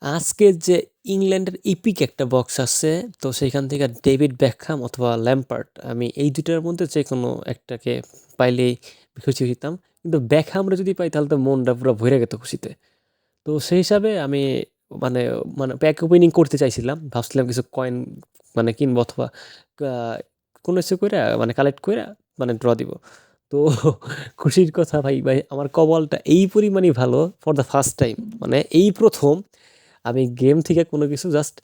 আজকে যে ইংল্যান্ডের ইপিক একটা বক্স আছে, তো সেখান থেকে ডেভিড বেকহাম অথবা ল্যাম্পার্ড, আমি এই দুইটার মধ্যে যে কোনো একটাকে পাইলেই খুশি হইতাম। কিন্তু বেকহামরা যদি পাই তাহলে তো মনটা পুরো ভরে যেত খুশিতে। তো সেই হিসাবে আমি মানে মানে প্যাক ওপেনিং করতে চাইছিলাম, ভাবছিলাম কিছু কয়েন মানে কিনবো অথবা কোনো কিছু করে মানে কালেক্ট করে মানে ড্র দিব। তো খুশির কথা ভাই ভাই আমার কপালটা এই পরিমাণই ভালো, ফর দ্য ফার্স্ট টাইম মানে এই প্রথম আমি গেম থেকে কোনো কিছু জাস্ট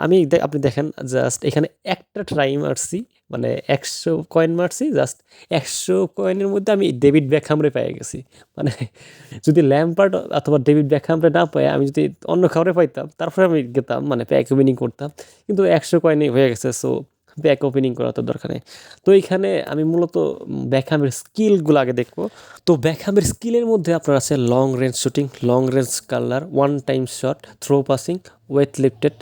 আপনি দেখেন জাস্ট এখানে একটা ট্রাই মারছি, মানে 100 কয়েন মারছি, জাস্ট 100 কয়েনের মধ্যে আমি ডেভিড বেকহামরে পেয়ে গেছি। মানে যদি ল্যাম্পার্ড অথবা ডেভিড বেকহামরে না পাই, আমি যদি অন্য কাউরে পাইতাম তারপরে আমি গেতাম মানে প্যাক ওপেনিং করতাম। কিন্তু 100 কয়েনই হয়ে গেছে, সো প্যাক ওপেনিং করা তো দরকার নেই। তো এইখানে আমি মূলত বেকহামের স্কিলগুলো আগে দেখবো। তো বেকহামের স্কিলের মধ্যে আপনার আছে long range shooting, long range curler, one time shot, throw passing, weight lifted,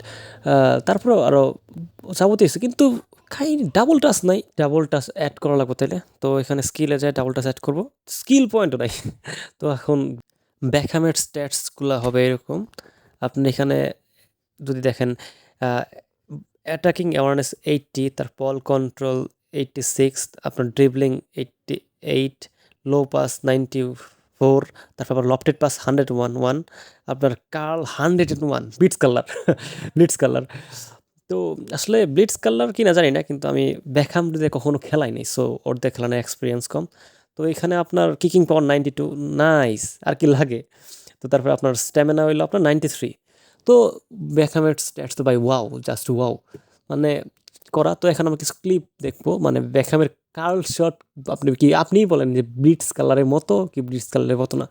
তারপরেও আরও যাবতীয় আছে। কিন্তু ডাবল টাচ নাই, ডাবল টাচ অ্যাড করা লাগবে তাইলে। তো এখানে স্কিলে যায় ডাবল টাচ অ্যাড করবো, স্কিল পয়েন্টও নাই। তো এখন বেকহামের স্ট্যাটসগুলো হবে এরকম। আপনি এখানে যদি দেখেন অ্যাটাকিং অ্যাওয়ারনেস 80, তার বল কন্ট্রোল 86, আপনার ড্রিবলিং 88, লো পাস 94, তারপর আবার লফটেড পাস 101, আপনার curl 101, blitz curler blitz curler. তো আসলে ব্লিটজ কালার কি না জানি না, কিন্তু আমি বেকহাম দিয়ে কখনো খেলাইনি, সো ওর দিয়ে খেলানোর এক্সপিরিয়েন্স কম। তো এখানে আপনার কিকিং পাওয়ার 92, নাইস, আর কি লাগে। তো তারপর আপনার স্ট্যামিনা হইলো আপনার 93। তো বেকহামের স্ট্যাটস তো ভাই ওয়াও, জাস্ট ওয়াও মানে করা। তো এখন আমরা কিছু ক্লিপ দেখবো, মানে বেকহামের কার্ল শট। আপনিই বলেন যে ব্লিটজ কালারের মতো কি ব্লিটজ কালারের মতো না।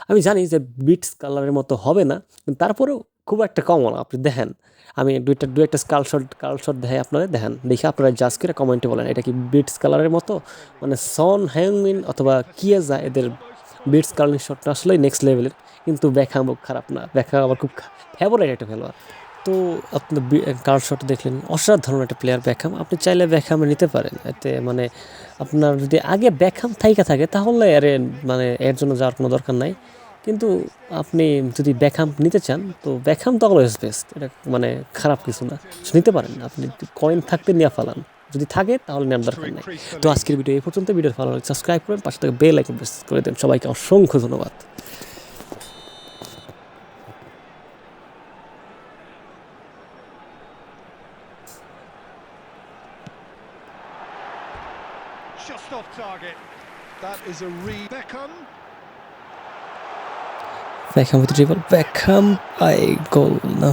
আমি জানি যে ব্লিটজ কালারের মতো হবে না, কিন্তু তারপরেও খুব একটা কমন। আপনি দেখেন, আমি দু একটা কার্ল শট দেখাই আপনারা, দেখেন দেখে আপনারা জাস্ট করে কমেন্টে বলেন এটা কি ব্লিটজ কালারের মতো। মানে সন হেংমিন অথবা কিয়াজা, এদের ব্লিটজ কালারিং শটটা আসলেই নেক্সট লেভেলের। কিন্তু বেকহাম খারাপ না, বেকহাম আমার খুব ফেভারিট একটা খেলোয়াড়। তো আপনি কার্ল শট দেখলেন, অসাধারণ একটা প্লেয়ার বেকহাম। আপনি চাইলে বেকহাম নিতে পারেন, এতে মানে আপনার যদি আগে বেকহাম থাইকা থাকে তাহলে মানে এর জন্য যাওয়ার কোনো দরকার নাই। কিন্তু আপনি যদি বেকহাম নিতে চান তো বেকহাম তো অলওয়েজ বেস্ট, এটা মানে খারাপ কিছু না, নিতে পারেন। আপনি কয়েন থাকতে নিয়ে ফালান, যদি থাকে তাহলে নেওয়ার দরকার নাই। তো আজকের ভিডিও এই পর্যন্ত। ভিডিও ভালো লাগে সাবস্ক্রাইব করেন, পাশে থেকে বেল আইকন প্রেস করে দেন। সবাইকে অসংখ্য ধন্যবাদ। Just off target. That is a Beckham. Beckham with the dribble. Beckham, I goal. No.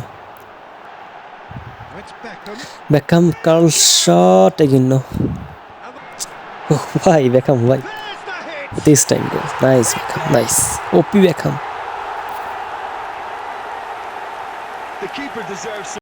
It's Beckham. Beckham, Carl shot again. No. Oh, why Beckham? Why? There's the hit. This time goal. Nice Beckham. Nice. OP Beckham. The keeper deserves